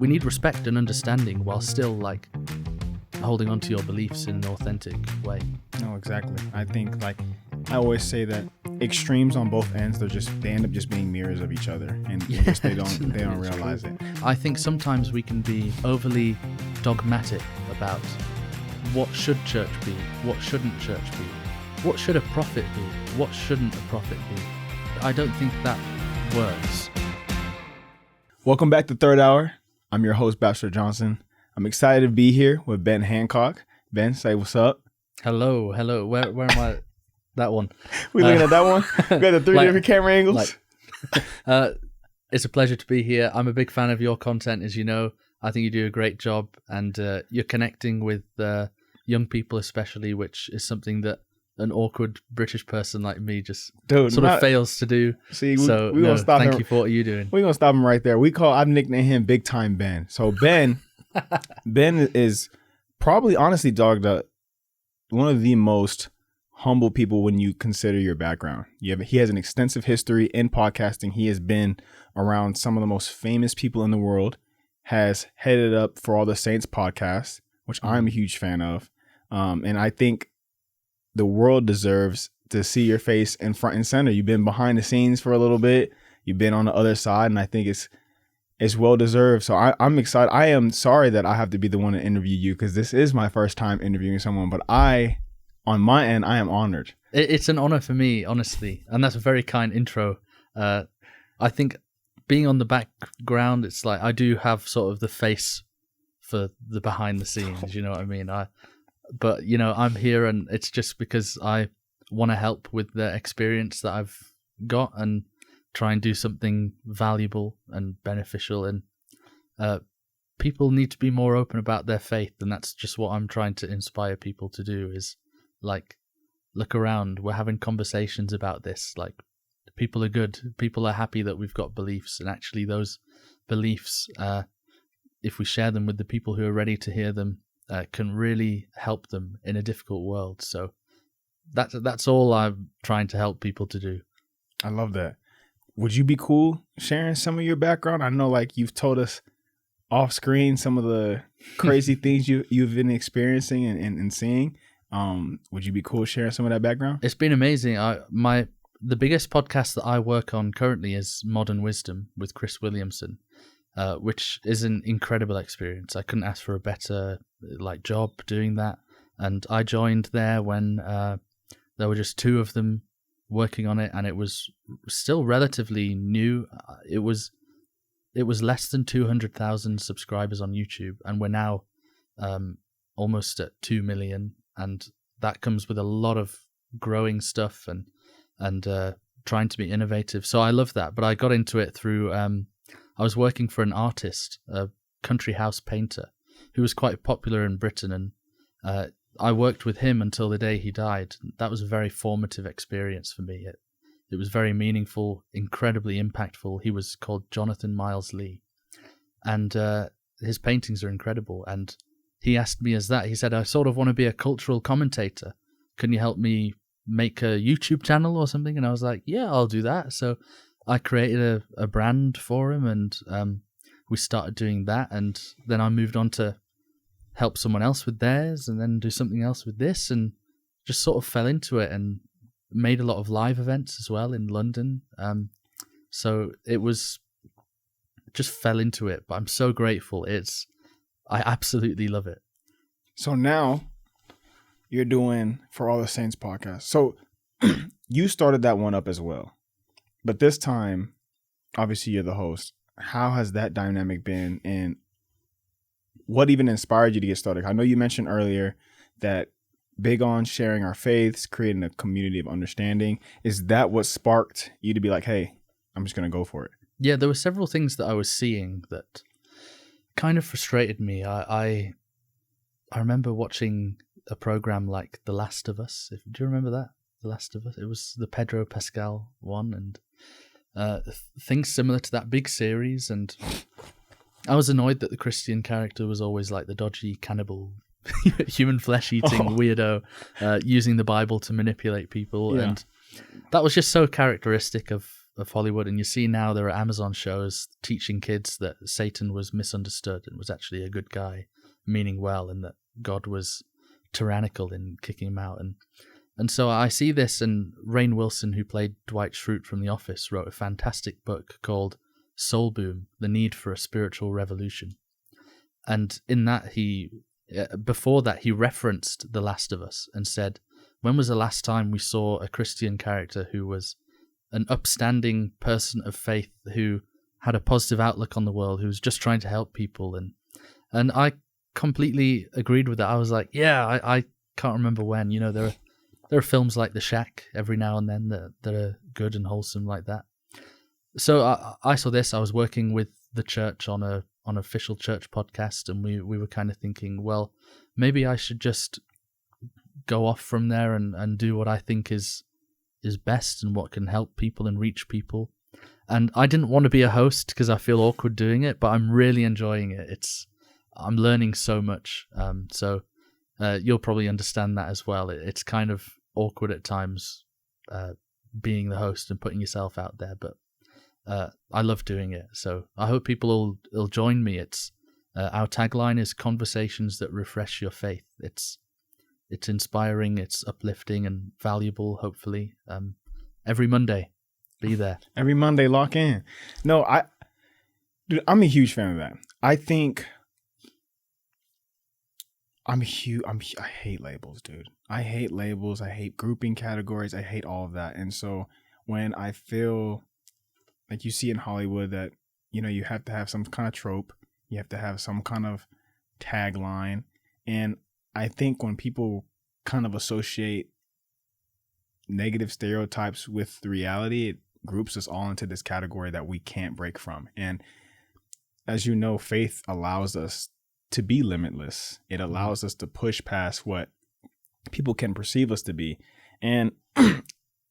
we need respect and understanding while still like holding on to your beliefs in an authentic way. No, exactly. I think like I always say that extremes on both ends, they end up just being mirrors of each other, and just they don't realize it. I think sometimes we can be overly dogmatic about what should church be, what shouldn't church be, what should a prophet be, what shouldn't a prophet be. I don't think that works. Welcome back to Third Hour. I'm your host, Batchlor Johnson. I'm excited to be here with Ben Hancock. Ben, say what's up. Hello. Where am I? That one. We looking at that one? We got the three different camera angles. It's a pleasure to be here. I'm a big fan of your content, as you know. I think you do a great job, and you're connecting with young people especially, which is something that an awkward British person like me just fails to do. See, thank you for what you're doing. We're going to stop him right there. I've nicknamed him Big Time Ben. So Ben is probably, honestly, dog, one of the most humble people when you consider your background. He has an extensive history in podcasting. He has been around some of the most famous people in the world, has headed up For All the Saints podcast, which I'm a huge fan of. And I think the world deserves to see your face in front and center. You've been behind the scenes for a little bit. You've been on the other side, and I think it's well deserved. So I'm excited. I am sorry that I have to be the one to interview you, because this is my first time interviewing someone, but on my end, I am honored. It's an honor for me, honestly. And that's a very kind intro. I think being on the background, it's like I do have sort of the face for the behind the scenes, you know what I mean? But, you know, I'm here, and it's just because I want to help with the experience that I've got and try and do something valuable and beneficial. And people need to be more open about their faith, and that's just what I'm trying to inspire people to do, is like, look around. We're having conversations about this. Like, people are good. People are happy that we've got beliefs, and actually those beliefs, if we share them with the people who are ready to hear them, can really help them in a difficult world. So that's all I'm trying to help people to do. I love that. Would you be cool sharing some of your background? I know, like, you've told us off screen some of the crazy things you've been experiencing and seeing. Would you be cool sharing some of that background? It's been amazing. The biggest podcast that I work on currently is Modern Wisdom with Chris Williamson, which is an incredible experience. I couldn't ask for a better job doing that. And I joined there when there were just two of them working on it, and it was still relatively new. It was less than 200,000 subscribers on YouTube, and we're now almost at 2 million. And that comes with a lot of growing stuff and trying to be innovative. So I love that. But I got into it through, I was working for an artist, a country house painter, who was quite popular in Britain. And I worked with him until the day he died. That was a very formative experience for me. It was very meaningful, incredibly impactful. He was called Jonathan Miles Lee. And his paintings are incredible. And he asked me he said, I sort of want to be a cultural commentator. Can you help me make a YouTube channel or something? And I was like, yeah, I'll do that. So I created a brand for him, and we started doing that. And then I moved on to help someone else with theirs, and then do something else with this, and just sort of fell into it, and made a lot of live events as well in London. So it was just fell into it, but I'm so grateful. I absolutely love it. So now you're doing For All the Saints podcast. So you started that one up as well, but this time, obviously you're the host. How has that dynamic been, and what even inspired you to get started? I know you mentioned earlier that big on sharing our faiths, creating a community of understanding. Is that what sparked you to be like, hey, I'm just going to go for it? Yeah, there were several things that I was seeing that kind of frustrated me. I remember watching a program like The Last of Us. Do you remember that? The Last of Us? It was the Pedro Pascal one, and things similar to that big series. And I was annoyed that the Christian character was always like the dodgy cannibal, human flesh eating weirdo, using the Bible to manipulate people. Yeah. And that was just so characteristic of Hollywood, and you see now there are Amazon shows teaching kids that Satan was misunderstood and was actually a good guy, meaning well, and that God was tyrannical in kicking him out. And so I see this, and Rainn Wilson, who played Dwight Schrute from The Office, wrote a fantastic book called Soul Boom: The Need for a Spiritual Revolution. And in that, before that, he referenced The Last of Us and said, when was the last time we saw a Christian character who was an upstanding person of faith, who had a positive outlook on the world, who was just trying to help people? And I completely agreed with that. I was like, yeah, I can't remember when. There are films like The Shack every now and then that are good and wholesome like that. So I saw this. I was working with the church on an official church podcast, and we were kind of thinking, well, maybe I should just go off from there and do what I think is best and what can help people and reach people. And I didn't want to be a host because I feel awkward doing it, but I'm really enjoying it. I'm learning so much. So you'll probably understand that as well. It's kind of awkward at times being the host and putting yourself out there, but I love doing it. So I hope people will join me. It's our tagline is conversations that refresh your faith. It's inspiring, it's uplifting and valuable, hopefully. Every Monday, be there. Every Monday, lock in. No, I'm a huge fan of that. I think I hate labels, dude. I hate labels. I hate grouping categories. I hate all of that. And so when I feel like you see in Hollywood that, you have to have some kind of trope, you have to have some kind of tagline. And I think when people kind of associate negative stereotypes with the reality, it groups us all into this category that we can't break from. And as you know, faith allows us to be limitless. It allows us to push past what people can perceive us to be. And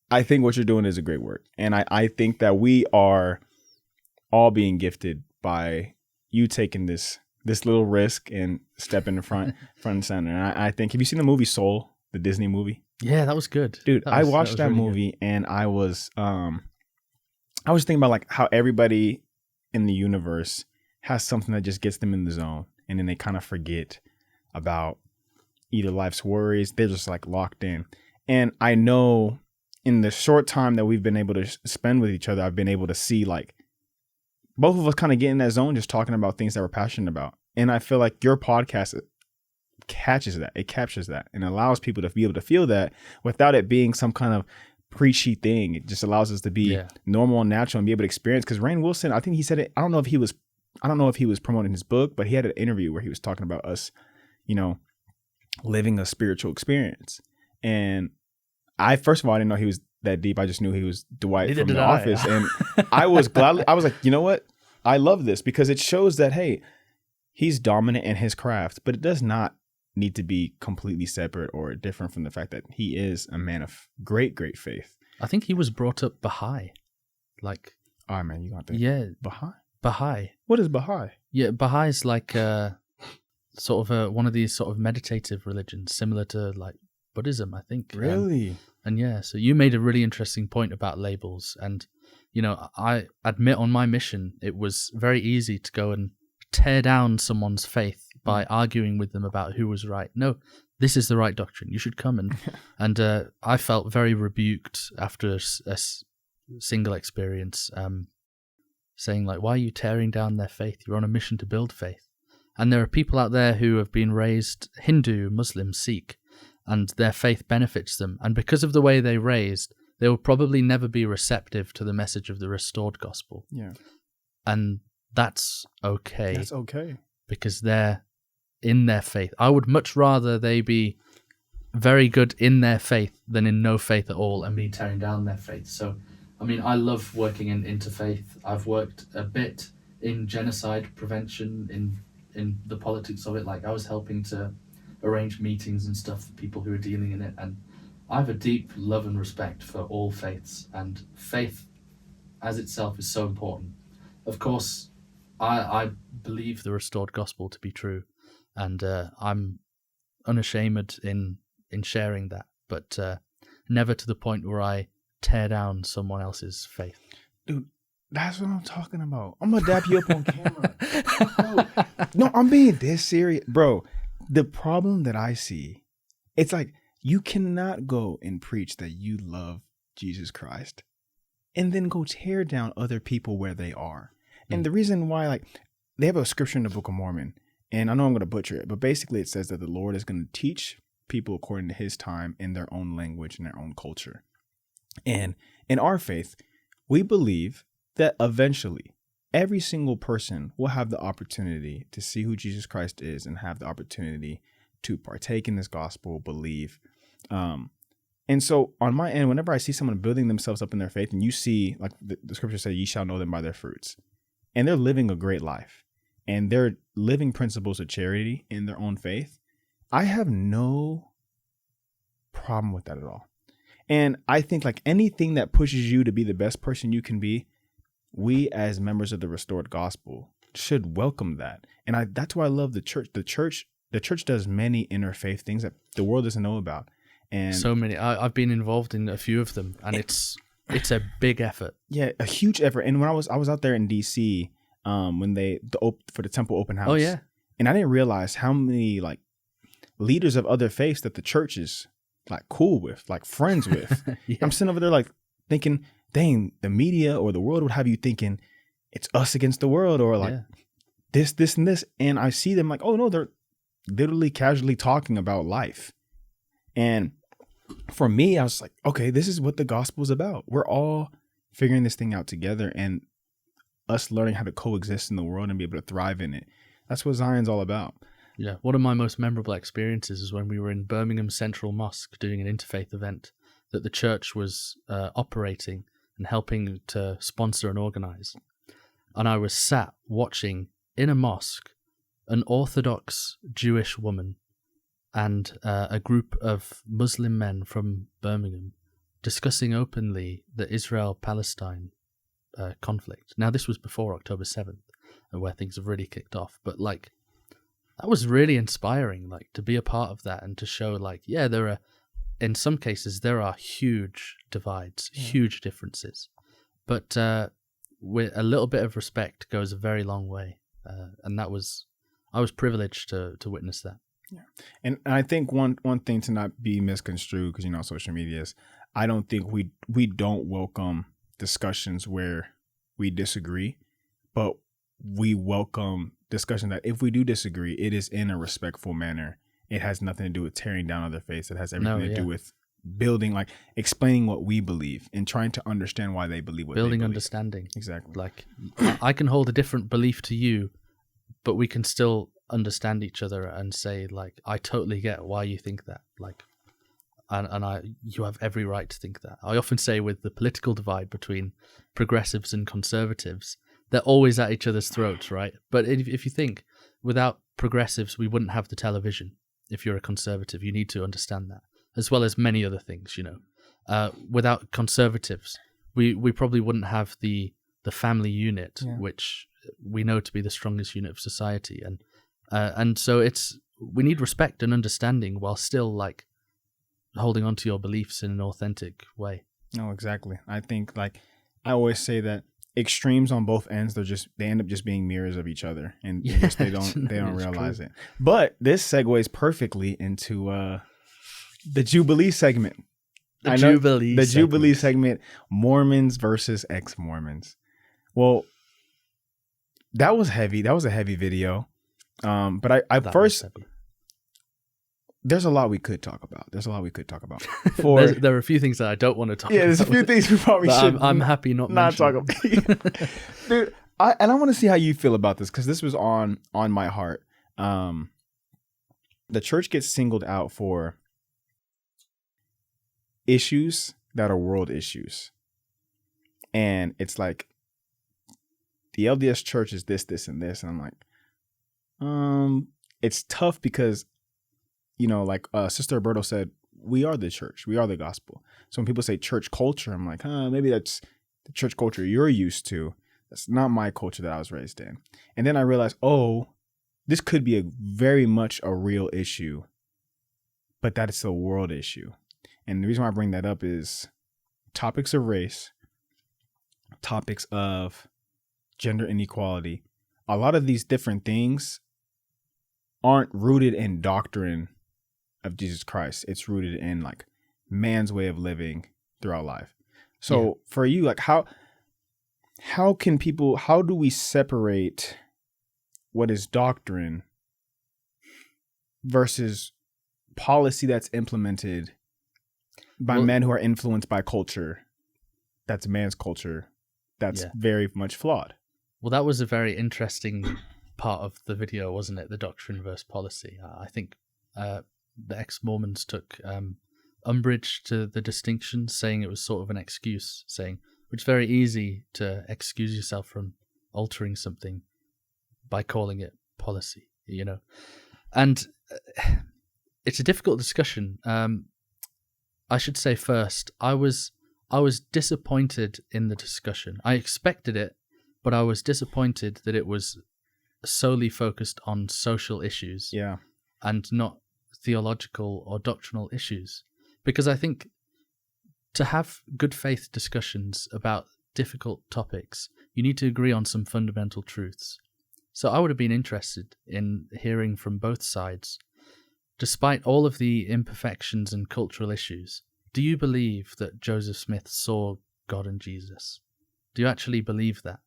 I think what you're doing is a great work. And I think that we are all being gifted by you taking this little risk and stepping in front and center. And I think, have you seen the movie Soul, the Disney movie? Yeah, that was good. Dude, I watched that really movie good. And I was thinking about like how everybody in the universe has something that just gets them in the zone. And then they kind of forget about either life's worries. They're just like locked in. And I know in the short time that we've been able to spend with each other, I've been able to see like both of us kind of get in that zone, just talking about things that we're passionate about. And I feel like your podcast catches that. It captures that and allows people to be able to feel that without it being some kind of preachy thing. It just allows us to be normal and natural and be able to experience. Because Rainn Wilson, I think he said it. I don't know if he was promoting his book, but he had an interview where he was talking about us, living a spiritual experience. And first of all, I didn't know he was that deep. I just knew he was Dwight from The Office. And I was like, you know what? I love this because it shows that, hey, he's dominant in his craft, but it does not need to be completely separate or different from the fact that he is a man of great, great faith. I think he was brought up Baha'i. Like, all right, man, you got that? Yeah. Baha'i. What is Baha'i? Yeah, Baha'i is like sort of one of these sort of meditative religions, similar to like Buddhism, I think. Really? And yeah, so you made a really interesting point about labels. And, I admit on my mission, it was very easy to go and tear down someone's faith by arguing with them about who was right. No, this is the right doctrine. You should come. And I felt very rebuked after a single experience, saying like, why are you tearing down their faith? You're on a mission to build faith. And there are people out there who have been raised Hindu, Muslim, Sikh, and their faith benefits them. And because of the way they raised, they will probably never be receptive to the message of the restored gospel. Yeah. And that's okay. That's okay. Because they're in their faith. I would much rather they be very good in their faith than in no faith at all and be tearing down their faith. So, I mean, I love working in interfaith. I've worked a bit in genocide prevention, in the politics of it. Like, I was helping to arrange meetings and stuff for people who are dealing in it. And I have a deep love and respect for all faiths. And faith as itself is so important. Of course, I believe the restored gospel to be true. And I'm unashamed in sharing that. But never to the point where I tear down someone else's faith. Dude, that's what I'm talking about. I'm gonna dap you up on camera. Bro, no, I'm being this serious. Bro, the problem that I see, it's like you cannot go and preach that you love Jesus Christ and then go tear down other people where they are. And the reason why, like, they have a scripture in the Book of Mormon, and I know I'm going to butcher it, but basically it says that the Lord is going to teach people according to his time in their own language and their own culture. And in our faith, we believe that eventually every single person will have the opportunity to see who Jesus Christ is and have the opportunity to partake in this gospel, believe. And so on my end, whenever I see someone building themselves up in their faith, and you see, like the scripture says, ye shall know them by their fruits, and they're living a great life and they're living principles of charity in their own faith, I have no problem with that at all. And I think like anything that pushes you to be the best person you can be, we as members of the restored gospel should welcome that. And that's why I love the church. The church does many interfaith things that the world doesn't know about. And so many. I've been involved in a few of them, and it's a big effort. Yeah, a huge effort. And when I was out there in DC, when for the temple open house. Oh yeah. And I didn't realize how many like leaders of other faiths that the church is like cool with, like friends with. Yeah. I'm sitting over there like thinking, dang, the media or the world would have you thinking it's us against the world, or like this, and this. And I see them like, oh no, they're literally casually talking about life. And for me, I was like, okay, this is what the gospel is about. We're all figuring this thing out together, and us learning how to coexist in the world and be able to thrive in it. That's what Zion's all about. Yeah. One of my most memorable experiences is when we were in Birmingham Central Mosque doing an interfaith event that the church was operating and helping to sponsor and organize. And I was sat watching in a mosque an Orthodox Jewish woman and a group of Muslim men from Birmingham discussing openly the Israel-Palestine conflict. Now, this was before October 7th, where things have really kicked off. But, like, that was really inspiring, like, to be a part of that and to show, like, yeah, in some cases, there are huge divides, huge differences. But with a little bit of respect goes a very long way. And I was privileged to witness that. Yeah. And I think one thing to not be misconstrued, because, social media is, I don't think we don't welcome discussions where we disagree, but we welcome discussion that if we do disagree, it is in a respectful manner. It has nothing to do with tearing down other faiths. It has everything to do with building, like explaining what we believe and trying to understand why they believe what building they believe. Understanding. Exactly. Like I can hold a different belief to you, but we can still understand each other and say, like, I totally get why you think that. Like, and you have every right to think that. I often say with the political divide between progressives and conservatives, they're always at each other's throats, right? But if you think, without progressives, we wouldn't have the television. If you're a conservative, you need to understand that, as well as many other things, Without conservatives, we probably wouldn't have the family unit, which we know to be the strongest unit of society. And so we need respect and understanding while still, like, holding on to your beliefs in an authentic way. No, exactly. I think, like, I always say that extremes on both ends, they end up just being mirrors of each other, and they don't realize it. But this segues perfectly into the Jubilee segment. The Jubilee segment, Mormons versus ex-Mormons. Well, that was heavy. That was a heavy video. But I first, there's a lot we could talk about. There are a few things that I don't want to talk about. Yeah, there's a few things we probably should. I'm happy not talk about. Dude, I want to see how you feel about this, because this was on my heart. The church gets singled out for issues that are world issues. And it's like, the LDS church is this, and this. And I'm like, it's tough because, like Sister Roberto said, we are the church. We are the gospel. So when people say church culture, I'm like, maybe that's the church culture you're used to. That's not my culture that I was raised in. And then I realized, this could be very much a real issue, but that it's a world issue. And the reason why I bring that up is topics of race, topics of gender inequality, a lot of these different things aren't rooted in doctrine of Jesus Christ. It's rooted in like man's way of living throughout life. So for you, like how do we separate what is doctrine versus policy that's implemented by men who are influenced by culture? That's man's culture. That's very much flawed. Well, that was a very interesting part of the video, wasn't it? The doctrine versus policy. I think the Ex-Mormons took umbrage to the distinction, saying it was sort of an excuse, saying it's very easy to excuse yourself from altering something by calling it policy, you know. And it's a difficult discussion. I should say first, I was disappointed in the discussion. I expected it, but I was disappointed that it was solely focused on social issues and not theological or doctrinal issues. Because I think to have good faith discussions about difficult topics, you need to agree on some fundamental truths. So I would have been interested in hearing from both sides. Despite all of the imperfections and cultural issues, do you believe that Joseph Smith saw God and Jesus? Do you actually believe that?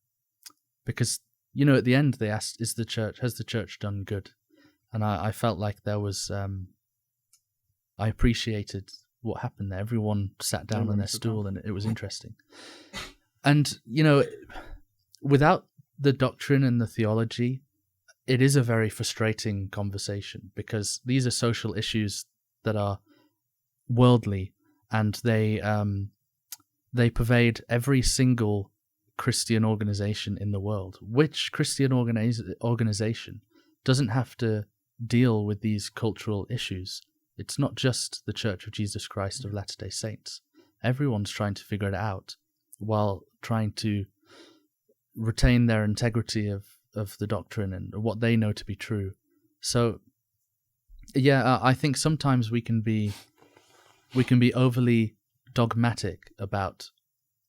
Because, you know, at the end they asked, has the church done good? And I felt like there was, I appreciated what happened there. Everyone sat down on their stool and it was interesting. And, you know, without the doctrine and the theology, it is a very frustrating conversation because these are social issues that are worldly and they pervade every single Christian organization in the world. Which Christian organization doesn't have to deal with these cultural issues? It's not just the Church of Jesus Christ of Latter-day Saints. Everyone's trying to figure it out while trying to retain their integrity of the doctrine and what they know to be true. So, yeah, I think sometimes we can be overly dogmatic about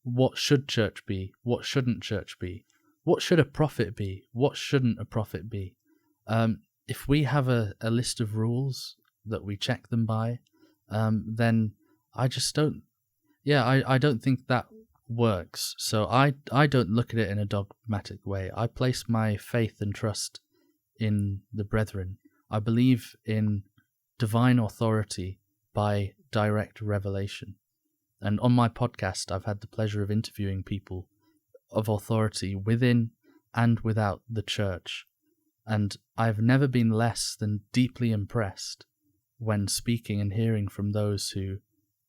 what should church be, what shouldn't church be, what should a prophet be, what shouldn't a prophet be. If we have a list of rules that we check them by, then I just don't. Yeah, I don't think that works. So I don't look at it in a dogmatic way. I place my faith and trust in the brethren. I believe in divine authority by direct revelation. And on my podcast, I've had the pleasure of interviewing people of authority within and without the church. And I've never been less than deeply impressed when speaking and hearing from those who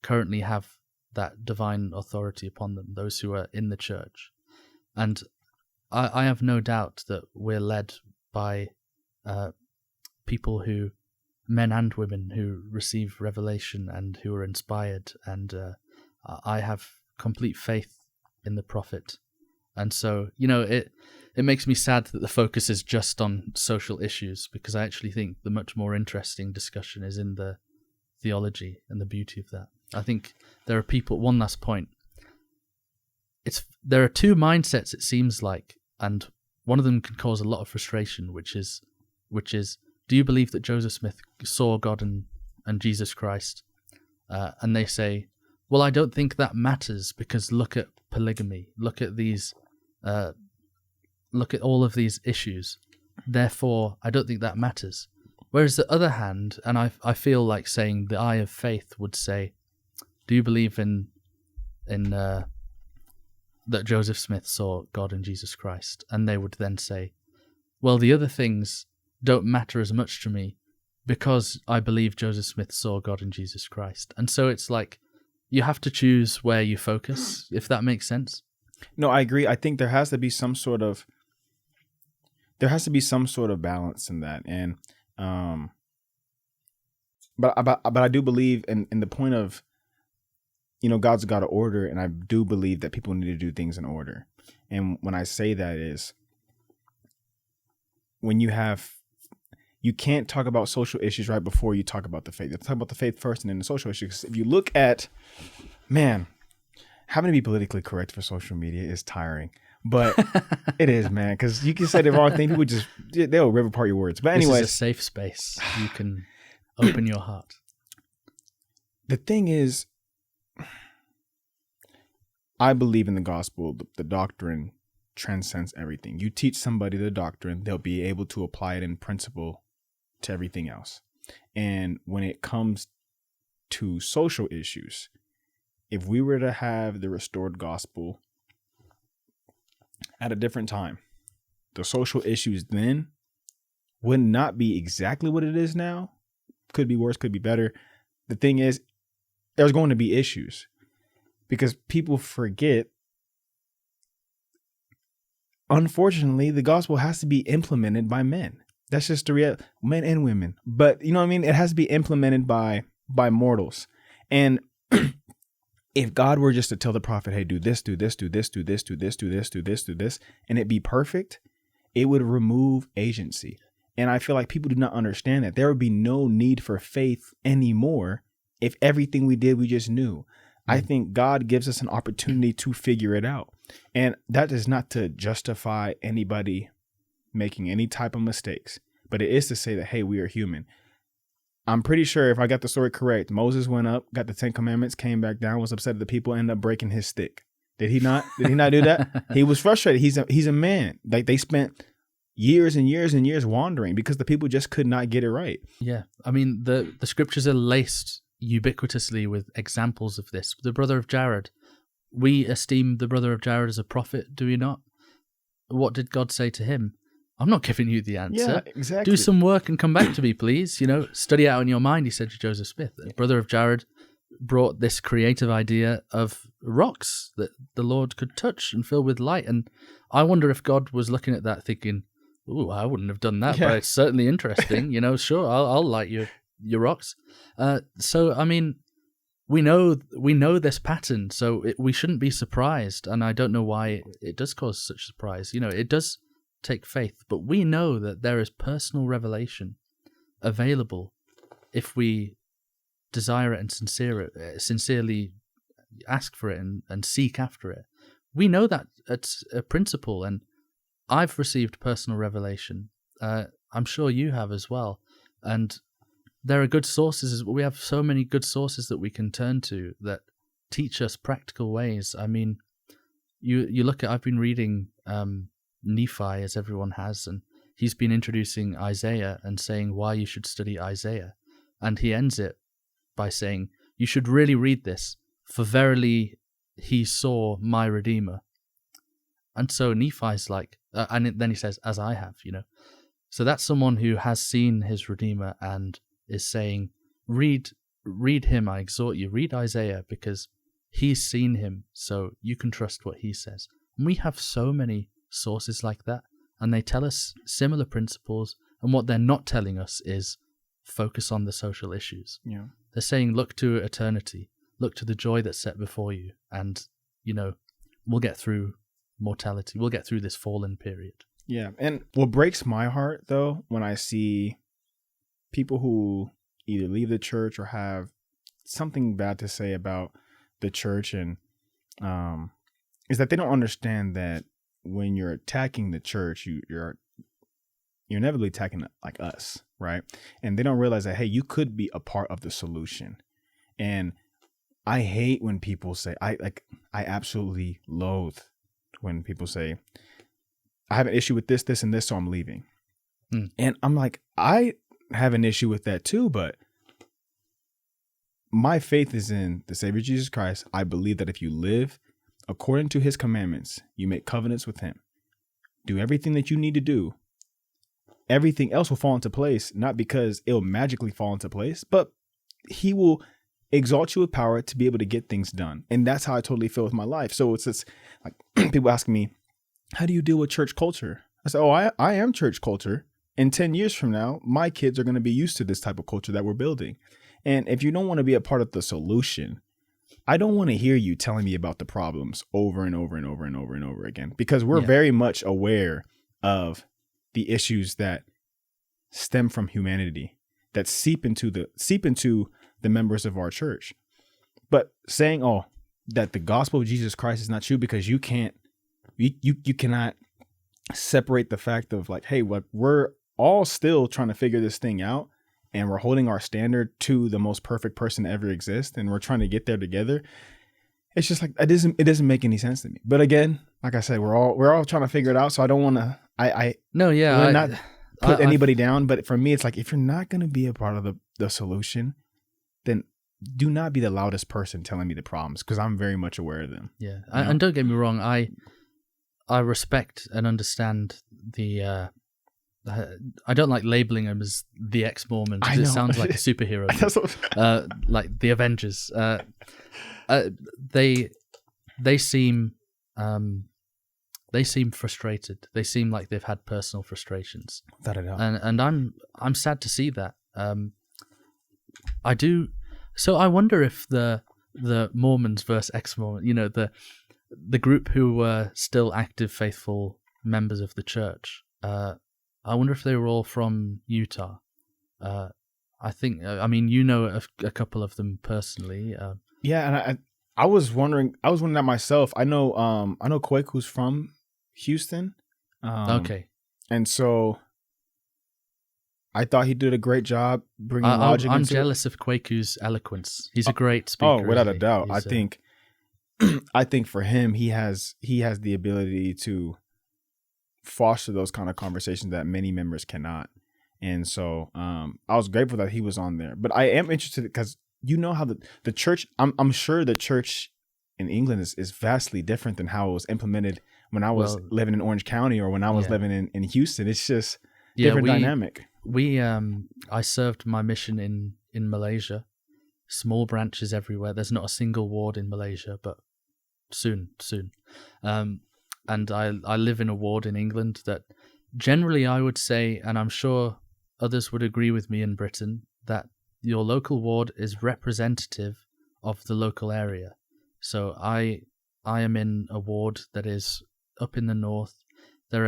currently have that divine authority upon them, those who are in the church. And I have no doubt that we're led by people who, men and women, who receive revelation and who are inspired, and I have complete faith in the prophet. And so, you know, it makes me sad that the focus is just on social issues, because I actually think the much more interesting discussion is in the theology and the beauty of that. I think there are people, one last point, there are two mindsets, it seems like, and one of them can cause a lot of frustration, which is, do you believe that Joseph Smith saw God and Jesus Christ? And they say, well, I don't think that matters because look at polygamy, look at all of these issues. Therefore, I don't think that matters. Whereas the other hand, and I feel like saying the eye of faith would say, do you believe in that Joseph Smith saw God and Jesus Christ? And they would then say, well, the other things don't matter as much to me because I believe Joseph Smith saw God and Jesus Christ. And so it's like, you have to choose where you focus, if that makes sense. No, I agree. I think there has to be some sort of balance in that. And but I do believe in the point of, you know, God's got an order, and I do believe that people need to do things in order. And when I say that is, when you can't talk about social issues right before you talk about the faith. You have to talk about the faith first and then the social issues. If you look at, man, having to be politically correct for social media is tiring, but it is, man, because you can say the wrong thing. People they'll rip apart your words. But anyways, this is a safe space. You can open your heart. The thing is, I believe in the gospel. The doctrine transcends everything. You teach somebody the doctrine, they'll be able to apply it in principle to everything else. And when it comes to social issues, if we were to have the restored gospel at a different time, the social issues then would not be exactly what it is now. Could be worse, could be better. The thing is, there's going to be issues because people forget. Unfortunately, the gospel has to be implemented by men. That's just the reality, men and women. But you know what I mean? It has to be implemented by mortals. And if God were just to tell the prophet, hey, do this, do this, do this, do this, do this, do this, do this, do this, and it be perfect, it would remove agency. And I feel like people do not understand that. There would be no need for faith anymore if everything we did, we just knew. I think God gives us an opportunity to figure it out. And that is not to justify anybody making any type of mistakes, but it is to say that, hey, we are human. I'm pretty sure if I got the story correct, Moses went up, got the 10 commandments, came back down, was upset at the people, ended up breaking his stick. Did he not? Did he not do that? He was frustrated. He's a man. Like they spent years and years and years wandering because the people just could not get it right. Yeah. I mean, the scriptures are laced ubiquitously with examples of this. The brother of Jared, we esteem the brother of Jared as a prophet, do we not? What did God say to him? I'm not giving you the answer. Yeah, exactly. Do some work and come back to me, please. Study out in your mind, he said to Joseph Smith. The brother of Jared brought this creative idea of rocks that the Lord could touch and fill with light. And I wonder if God was looking at that thinking, ooh, I wouldn't have done that, but it's certainly interesting. Sure, I'll light your rocks. So, I mean, we know this pattern, so we shouldn't be surprised. And I don't know why it does cause such surprise. it does take faith, but we know that there is personal revelation available if we desire it and sincerely ask for it and seek after it. We know that it's a principle, and I've received personal revelation. I'm sure you have as well. And there are good sources. We have so many good sources that we can turn to that teach us practical ways. I mean, you look at, I've been reading Nephi, as everyone has, and he's been introducing Isaiah and saying why you should study Isaiah. And he ends it by saying, you should really read this, for verily he saw my Redeemer. And so Nephi's like, and then he says, as I have, So that's someone who has seen his Redeemer and is saying, read him, I exhort you, read Isaiah, because he's seen him, so you can trust what he says. And we have so many sources like that, and they tell us similar principles, and what they're not telling us is focus on the social issues. Yeah. They're saying, look to eternity, look to the joy that's set before you, and, we'll get through mortality, we'll get through this fallen period. Yeah, and what breaks my heart, though, when I see people who either leave the church or have something bad to say about the church, and is that they don't understand that when you're attacking the church, you're inevitably attacking like us, right? And they don't realize that, hey, you could be a part of the solution. And I hate when people say, I absolutely loathe when people say, I have an issue with this, this, and this, so I'm leaving. And I'm like, I have an issue with that too, but my faith is in the Savior Jesus Christ. I believe that if you live according to his commandments, you make covenants with him, do everything that you need to do, everything else will fall into place, not because it'll magically fall into place, but he will exalt you with power to be able to get things done. And that's how I totally feel with my life. So it's just like people asking me, how do you deal with church culture? I said, I am church culture. In 10 years from now, my kids are going to be used to this type of culture that we're building. And if you don't want to be a part of the solution, I don't want to hear you telling me about the problems over and over and over and over and over again, because we're very much aware of the issues that stem from humanity, that seep into the members of our church. But saying, oh, that the gospel of Jesus Christ is not true, because you cannot separate the fact of like, hey, what we're all still trying to figure this thing out, and we're holding our standard to the most perfect person to ever exist, and we're trying to get there together. It's just like it doesn't make any sense to me. But again, like I said, we're all trying to figure it out. So I don't want to. Not put anybody down. But for me, it's like, if you're not going to be a part of the solution, then do not be the loudest person telling me the problems, because I'm very much aware of them. Yeah, and don't get me wrong, I respect and understand the. I don't like labeling them as the Ex-Mormons. It sounds like a superhero, like the Avengers. They seem frustrated. They seem like they've had personal frustrations. Without a doubt. And I'm sad to see that. I do. So I wonder if the Mormons versus Ex-Mormon, the group who were still active, faithful members of the church. I wonder if they were all from Utah. I think. I mean, a couple of them personally. Yeah, and I was wondering that myself. I know Kweku's from Houston. Okay. And so I thought he did a great job bringing logic. I'm jealous of Kweku's eloquence. He's a great speaker. Oh, without a doubt. I think for him, he has the ability to foster those kind of conversations that many members cannot. And so I was grateful that he was on there. But I am interested, because how the church, I'm sure the church in England is vastly different than how it was implemented when I was living in Orange County, or when I was living in Houston. It's just different dynamic. I served my mission in Malaysia. Small branches everywhere. There's not a single ward in Malaysia, but soon. And I live in a ward in England that generally I would say, and I'm sure others would agree with me in Britain, that your local ward is representative of the local area. So I am in a ward that is up in the north. There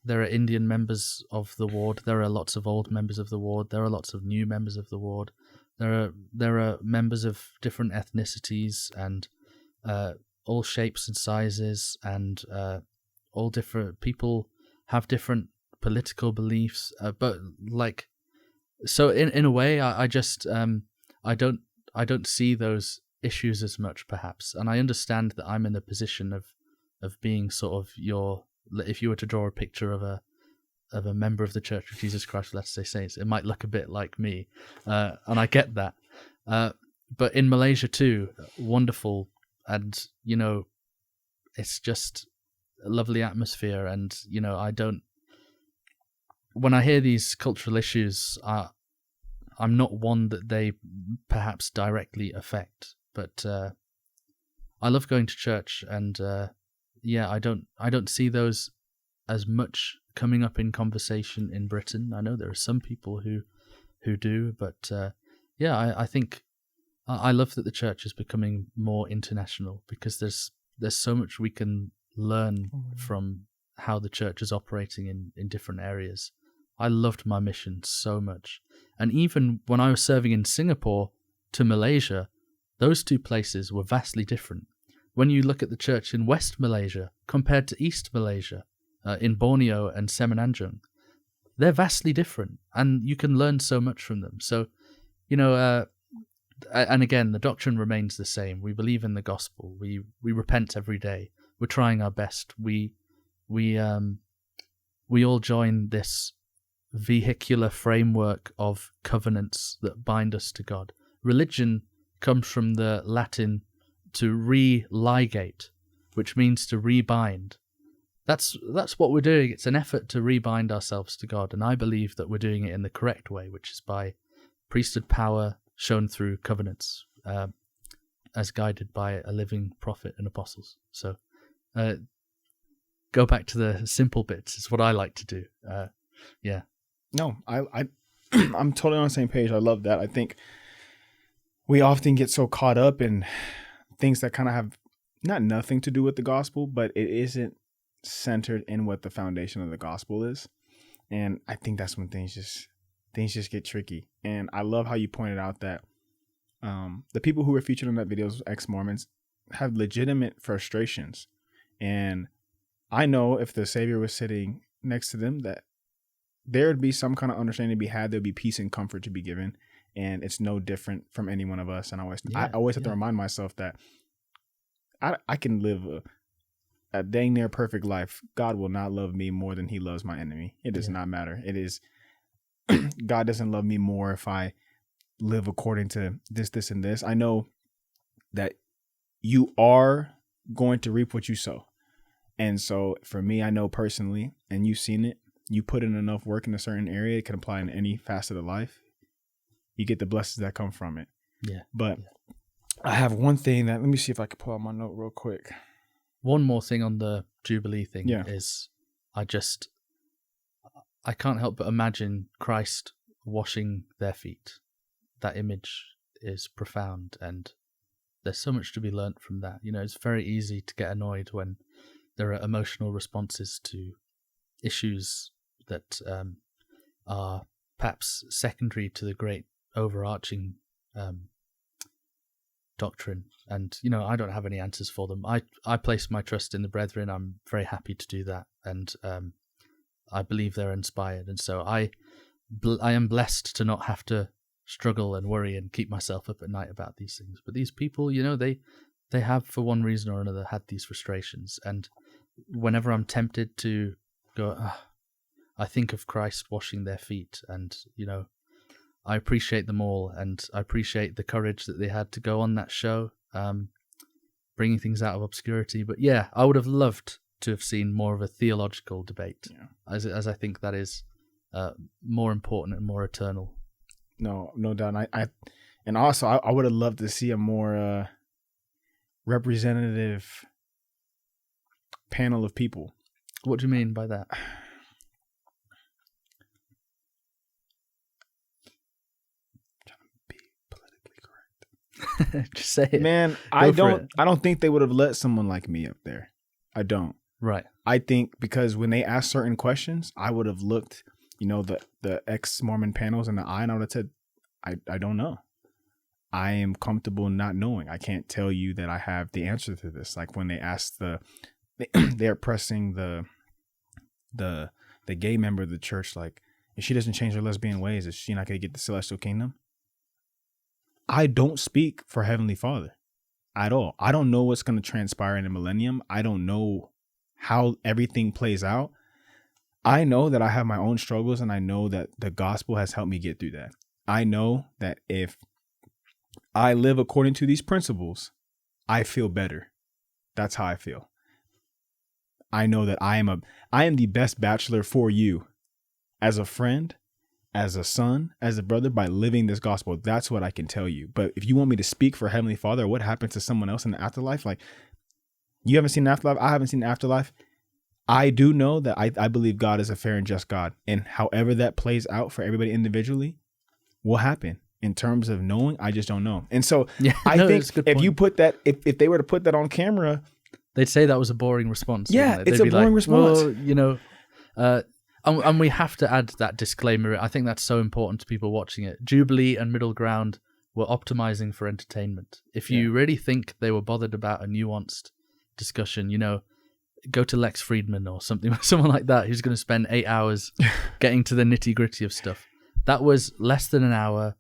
are Indian members of the ward. There are lots of old members of the ward. There are lots of new members of the ward. There are members of different ethnicities and all shapes and sizes, and all different people have different political beliefs. But like, so in a way, I just I don't see those issues as much, perhaps, and I understand that I'm in the position of being sort of if you were to draw a picture of a member of the Church of Jesus Christ of Latter-day Saints, it might look a bit like me, and I get that. But in Malaysia too, wonderful, and it's just a lovely atmosphere, and when I hear these cultural issues, I'm not one that they perhaps directly affect, but I love going to church, and I don't see those as much coming up in conversation in Britain. I know there are some people who do, but I think I love that the church is becoming more international, because there's so much we can learn from how the church is operating in different areas. I loved my mission so much. And even when I was serving in Singapore to Malaysia, those two places were vastly different. When you look at the church in West Malaysia compared to East Malaysia, in Borneo and Semenanjung, they're vastly different, and you can learn so much from them. So, and again, the doctrine remains the same. We believe in the gospel. We repent every day. We're trying our best. We all join this vehicular framework of covenants that bind us to God. Religion comes from the Latin to re-ligate, which means to rebind. That's what we're doing. It's an effort to rebind ourselves to God, and I believe that we're doing it in the correct way, which is by priesthood power shown through covenants, as guided by a living prophet and apostles. So, go back to the simple bits is what I like to do. Yeah. No, I'm totally on the same page. I love that. I think we often get so caught up in things that kind of have not nothing to do with the gospel, but it isn't centered in what the foundation of the gospel is. And I think that's when things just get tricky. And I love how you pointed out that the people who were featured in that video, Ex-Mormons, have legitimate frustrations. And I know if the Savior was sitting next to them, that there would be some kind of understanding to be had. There'd be peace and comfort to be given. And it's no different from any one of us. And I always have to remind myself that I can live a dang near perfect life. God will not love me more than he loves my enemy. It does not matter. It is God doesn't love me more if I live according to this, and this. I know that you are going to reap what you sow. And so for me, I know personally, and you've seen it, you put in enough work in a certain area, it can apply in any facet of life. You get the blessings that come from it. Yeah. But I have one thing let me see if I can pull out my note real quick. One more thing on the Jubilee thing is I can't help but imagine Christ washing their feet. That image is profound, and there's so much to be learnt from that. You know, it's very easy to get annoyed when there are emotional responses to issues that are perhaps secondary to the great overarching doctrine. And, you know, I don't have any answers for them. I place my trust in the brethren. I'm very happy to do that. And I believe they're inspired. And so I am blessed to not have to struggle and worry and keep myself up at night about these things. But these people, you know, they have, for one reason or another, had these frustrations. And whenever I'm tempted to go, I think of Christ washing their feet, and, you know, I appreciate them all, and I appreciate the courage that they had to go on that show, bringing things out of obscurity. But yeah, I would have loved to have seen more of a theological debate, as I think that is more important and more eternal. No doubt. And also I would have loved to see a more representative panel of people. What do you mean by that? Just say it. Man, I don't think they would have let someone like me up there. I don't. Right. I think because when they asked certain questions, I would have looked, you know, the ex-Mormon panels in the eye, and I would have said, I don't know. I am comfortable not knowing. I can't tell you that I have the answer to this. Like when they asked they're pressing the gay member of the church, like, if she doesn't change her lesbian ways, is she not going to get the celestial kingdom? I don't speak for Heavenly Father at all. I don't know what's going to transpire in the millennium. I don't know how everything plays out. I know that I have my own struggles, and I know that the gospel has helped me get through that. I know that if I live according to these principles, I feel better. That's how I feel. I know that I am the best bachelor for you as a friend, as a son, as a brother, by living this gospel. That's what I can tell you. But if you want me to speak for Heavenly Father, what happens to someone else in the afterlife? Like, you haven't seen the afterlife. I haven't seen the afterlife. I do know that I believe God is a fair and just God. And however that plays out for everybody individually will happen. In terms of knowing, I just don't know. And so I think if you put that, if they were to put that on camera, they'd say that was a boring response. Yeah, it's a boring response. Well, you know, and we have to add that disclaimer. I think that's so important to people watching it. Jubilee and Middle Ground were optimizing for entertainment. If you really think they were bothered about a nuanced discussion, you know, go to Lex Friedman or something, someone like that, who's going to spend 8 hours getting to the nitty gritty of stuff. That was less than an hour,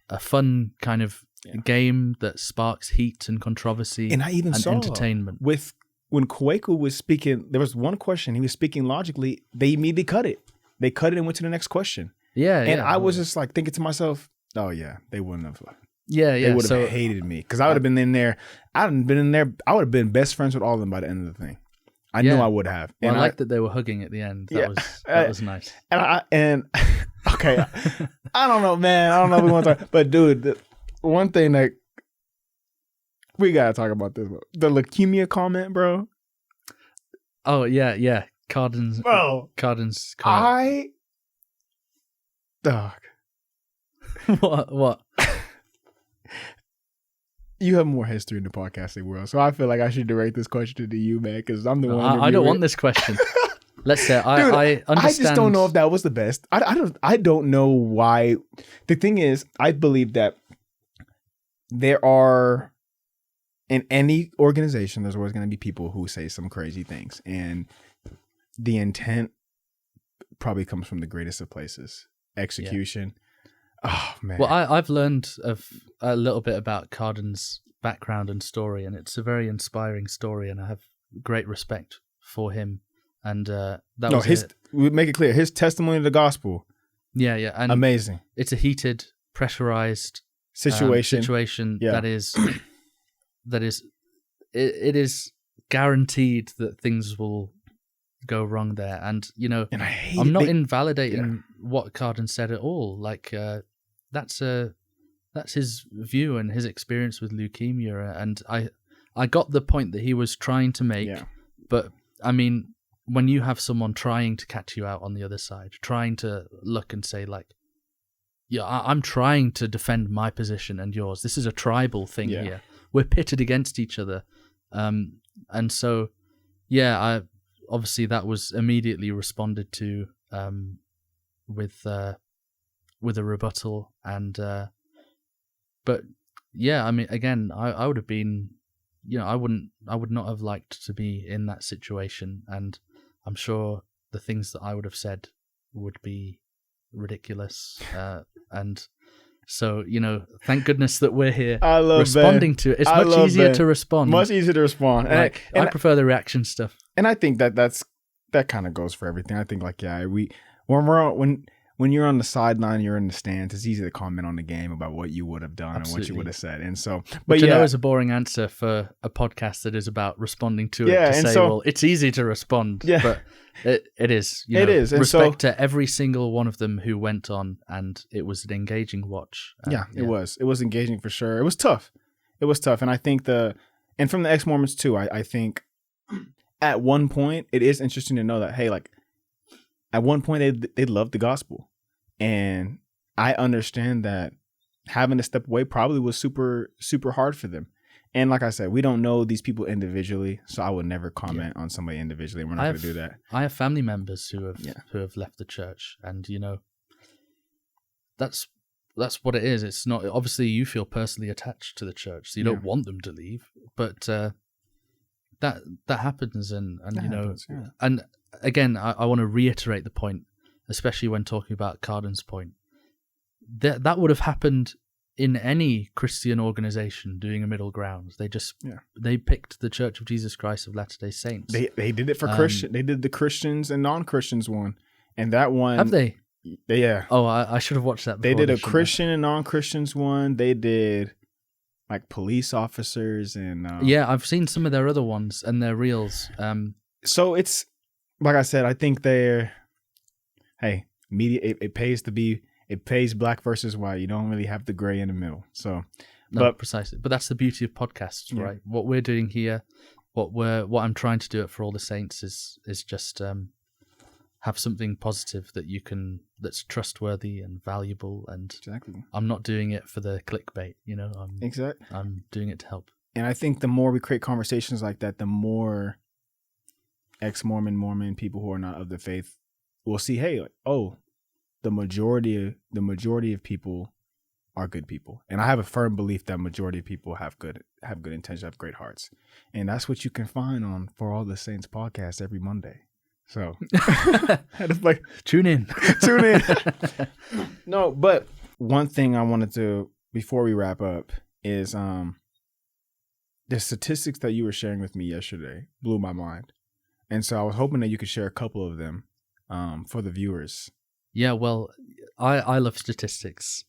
a fun kind of game that sparks heat and controversy, and I even saw entertainment. When Kwaku was speaking, there was one question, he was speaking logically, they immediately cut it. They cut it and went to the next question. And I was just like thinking to myself, oh yeah, they wouldn't have. They would have hated me, because I would have been in there. I would have been best friends with all of them by the end of the thing. I know I would have. And I liked that they were hugging at the end. That was nice. And okay, I don't know, man. I don't know if we want to talk, but dude, one thing that we gotta talk about this, the leukemia comment, bro. Oh yeah. Carden's comment. Dog. What? You have more history in the podcasting world, so I feel like I should direct this question to you, man, because I'm the one. I don't want this question. Let's say I understand. I just don't know if that was the best. I don't know why. The thing is, I believe that there are in any organization, there's always going to be people who say some crazy things, and the intent probably comes from the greatest of places. Execution. Oh man. Well, I've learned a little bit about Cardin's background and story, and it's a very inspiring story, and I have great respect for him. And we make it clear, his testimony to the gospel. Yeah, and amazing. It's a heated, pressurized situation. That is it is guaranteed that things will go wrong there. And and I'm not invalidating what Cardin said at all. Like that's his view and his experience with leukemia, and I got the point that he was trying to make. But I mean, when you have someone trying to catch you out on the other side, trying to look and say like, I'm trying to defend my position and yours. This is a tribal thing here. We're pitted against each other. And so, obviously that was immediately responded to with a rebuttal. And but I mean, again, I would have been, I would not have liked to be in that situation, and I'm sure the things that I would have said would be ridiculous. And so, thank goodness that we're here responding to it. It's much easier to respond. Much easier to respond. And I prefer the reaction stuff. And I think that kind of goes for everything. I think when you're on the sideline, you're in the stands, it's easy to comment on the game about what you would have done and what you would have said. And so, but I know is a boring answer for a podcast that is about responding to it. To say, well, it's easy to respond. Yeah. But it is. It is. And respect to every single one of them who went on, and it was an engaging watch. It was. It was engaging for sure. It was tough. And I think and from the Ex-Mormons too, I think at one point it is interesting to know that, hey, like at one point they loved the gospel. And I understand that having to step away probably was super, super hard for them. And like I said, we don't know these people individually, so I would never comment on somebody individually. We're not going to do that. I have family members who have left the church, and that's what it is. It's not, obviously you feel personally attached to the church, so you don't want them to leave, but that happens, and happens, and again, I want to reiterate the point, especially when talking about Cardin's point, that would have happened in any Christian organization doing a middle ground. They picked the Church of Jesus Christ of Latter-day Saints. They did it for Christian. They did the Christians and non-Christians one, and that one have they? Yeah. Oh, I should have watched that. They did a Christian and non-Christians one. They did like police officers and I've seen some of their other ones and their reels. So it's like I said, I think media, it pays black versus white. You don't really have the gray in the middle. So, precisely. But that's the beauty of podcasts, right? What we're doing here, what I'm trying to do at For All the Saints is just have something positive that's trustworthy and valuable. And exactly, I'm not doing it for the clickbait. Exactly. I'm doing it to help. And I think the more we create conversations like that, the more ex-Mormon, Mormon people who are not of the faith will see, hey, the majority of people are good people. And I have a firm belief that majority of people have good intentions, have great hearts. And that's what you can find on For All the Saints podcast every Monday. So tune in. No, but one thing I wanted to, before we wrap up, is the statistics that you were sharing with me yesterday blew my mind. And so I was hoping that you could share a couple of them for the viewers. Yeah, well, I love statistics.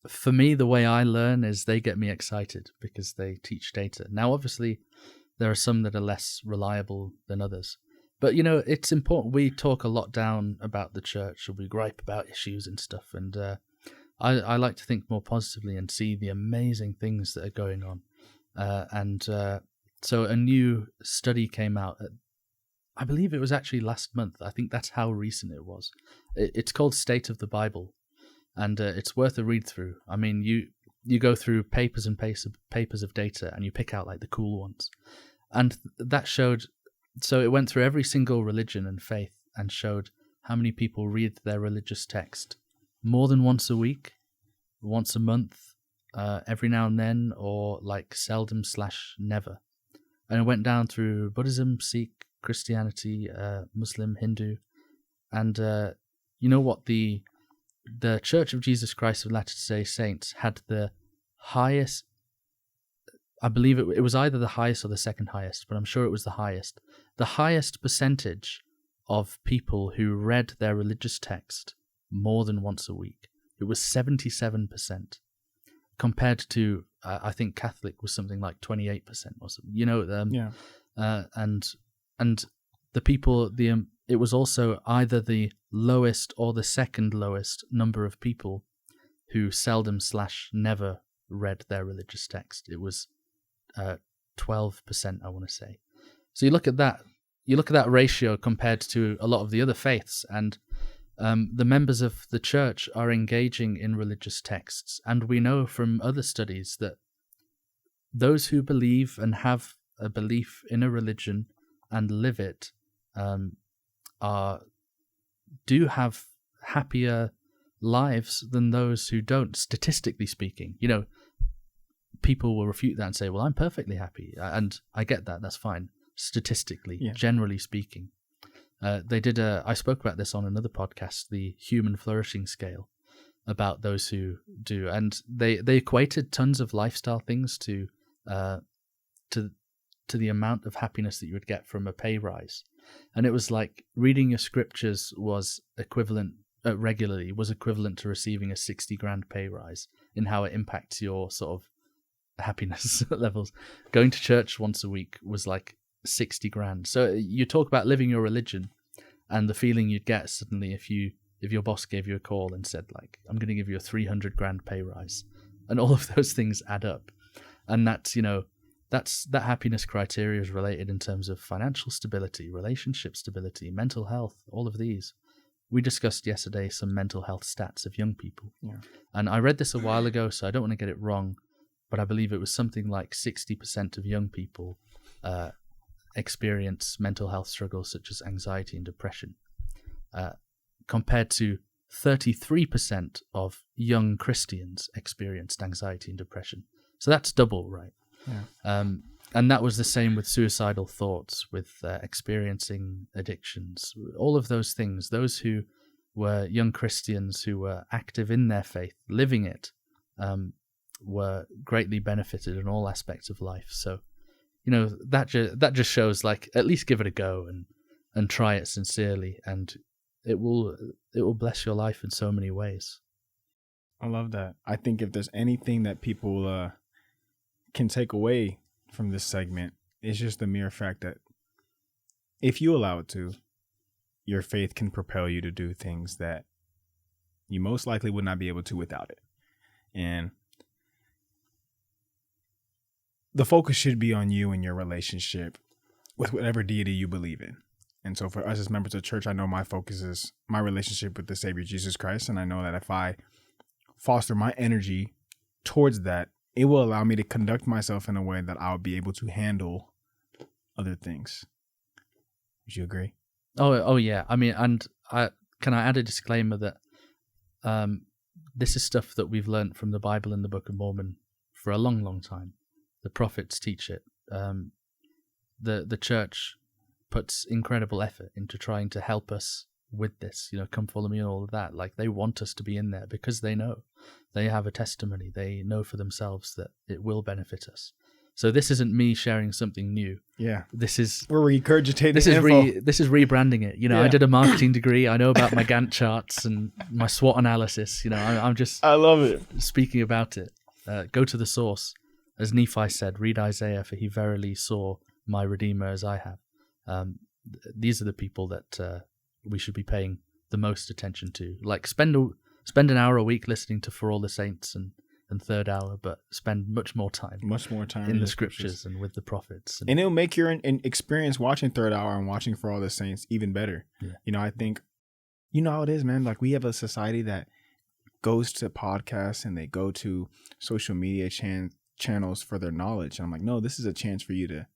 For me, the way I learn is they get me excited because they teach data. Now, obviously, there are some that are less reliable than others. But, it's important. We talk a lot down about the church, or we gripe about issues and stuff. And I like to think more positively and see the amazing things that are going on. So a new study came out I believe it was actually last month. I think that's how recent it was. It's called State of the Bible, and it's worth a read through. I mean, you go through papers and papers of data, and you pick out like the cool ones. And that showed, so it went through every single religion and faith and showed how many people read their religious text more than once a week, once a month, every now and then, or like seldom/never. And it went down through Buddhism, Sikh, Christianity, Muslim, Hindu, and you know what, the Church of Jesus Christ of Latter-day Saints had the highest. I believe it was either the highest or the second highest, but I'm sure it was the highest. The highest percentage of people who read their religious text more than once a week. It was 77%, compared to I think Catholic was something like 28% or something. You know, and the people, it was also either the lowest or the second lowest number of people who seldom/never read their religious text. It was 12%, I want to say. So you look at that ratio compared to a lot of the other faiths, and the members of the church are engaging in religious texts, and we know from other studies that those who believe and have a belief in a religion and live it do have happier lives than those who don't, statistically speaking. You know, people will refute that and say, well, I'm perfectly happy, and I get that, that's fine, statistically, generally speaking. I spoke about this on another podcast, the Human Flourishing Scale, about those who do, and they equated tons of lifestyle things to the amount of happiness that you would get from a pay rise. And it was like reading your scriptures was equivalent regularly was equivalent to receiving a 60 grand pay rise in how it impacts your sort of happiness levels. Going to church once a week was like 60 grand. So you talk about living your religion and the feeling you'd get suddenly if your boss gave you a call and said, like, I'm going to give you a 300 grand pay rise, and all of those things add up. And that's, you know, that happiness criteria is related in terms of financial stability, relationship stability, mental health, all of these. We discussed yesterday some mental health stats of young people. Yeah. And I read this a while ago, so I don't want to get it wrong, but I believe it was something like 60% of young people experience mental health struggles such as anxiety and depression, compared to 33% of young Christians experienced anxiety and depression. So that's double, right? Yeah. And that was the same with suicidal thoughts, with experiencing addictions, all of those things. Those who were young Christians who were active in their faith, living it, were greatly benefited in all aspects of life. So, you know, that just shows, like, at least give it a go and try it sincerely, and it will bless your life in so many ways. I love that. I think if there's anything that people can take away from this segment, it's just the mere fact that if you allow it to, your faith can propel you to do things that you most likely would not be able to without it. And the focus should be on you and your relationship with whatever deity you believe in. And so for us as members of church, I know my focus is my relationship with the Savior Jesus Christ. And I know that if I foster my energy towards that, it will allow me to conduct myself in a way that I'll be able to handle other things. Would you agree? Oh yeah. I mean, and can I add a disclaimer that this is stuff that we've learned from the Bible and the Book of Mormon for a long, long time. The prophets teach it. The church puts incredible effort into trying to help us with this, you know, come follow me and all of that. Like, they want us to be in there because they know, they have a testimony, they know for themselves that it will benefit us. So this isn't me sharing something new. Yeah, we're regurgitating this info. This is rebranding it. You know, yeah. I did a marketing degree. I know about my Gantt charts and my SWOT analysis. You know, I love it. Speaking about it. Go to the source, as Nephi said. Read Isaiah, for he verily saw my Redeemer as I have. These are the people that we should be paying the most attention to. Like, spend an hour a week listening to For All the Saints and Third Hour, but spend much more time in the scriptures and with the prophets. And it'll make your experience watching Third Hour and watching For All the Saints even better. Yeah. You know, I think, you know how it is, man. Like, we have a society that goes to podcasts and they go to social media channels for their knowledge. And I'm like, no, this is a chance for you to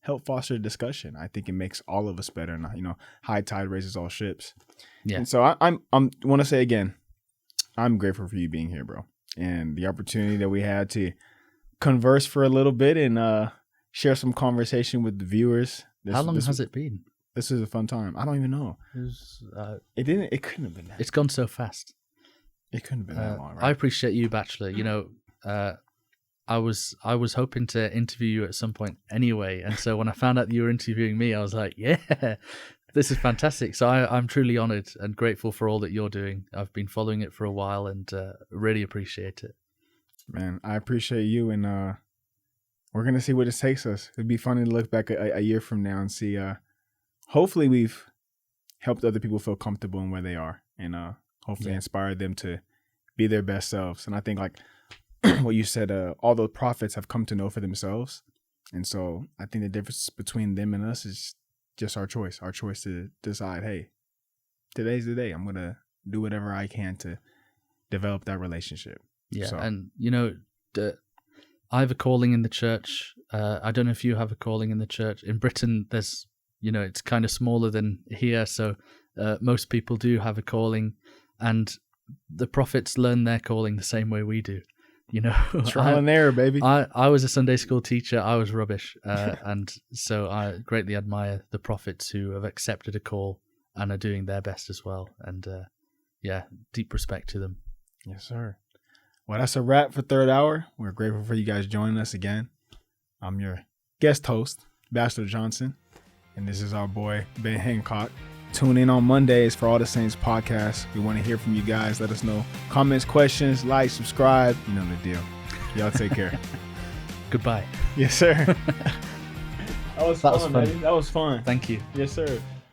help foster discussion. I think it makes all of us better. And, you know, high tide raises all ships. Yeah. And so I want to say again, I'm grateful for you being here, bro. and the opportunity that we had to converse for a little bit and share some conversation with the viewers. How long has it been? This is a fun time. I don't even know. It couldn't have been that. It's gone so fast. It couldn't have been that long, right? I appreciate you, Batchlor. You know, I was hoping to interview you at some point anyway, and so when I found out that you were interviewing me, I was like, yeah, this is fantastic. So I'm truly honored and grateful for all that you're doing. I've been following it for a while and really appreciate it. Man, I appreciate you, and we're gonna see where this takes us. It'd be funny to look back a year from now and see. Hopefully, we've helped other people feel comfortable in where they are, and hopefully inspired them to be their best selves. And I think, like what you said, all the prophets have come to know for themselves, and so I think the difference between them and us is just our choice to decide, hey, today's the day. I'm gonna do whatever I can to develop that relationship. Yeah, so. And you know, I have a calling in the church. I don't know if you have a calling in the church. In Britain, there's, you know, it's kind of smaller than here, so most people do have a calling, and the prophets learn their calling the same way we do. You know, trial and error, baby. I was a Sunday school teacher. I was rubbish, and so I greatly admire the prophets who have accepted a call and are doing their best as well. And deep respect to them. Yes, sir. Well, that's a wrap for Third Hour. We're grateful for you guys joining us again. I'm your guest host, Batchlor Johnson, and this is our boy, Ben Hancock. Tune in on Mondays for All the Saints podcast. We want to hear from you guys. Let us know comments, questions, like, subscribe. You know the deal. Y'all take care. Goodbye. Yes, sir. That was fun, fun. baby. That was fun. Thank you. Yes, sir.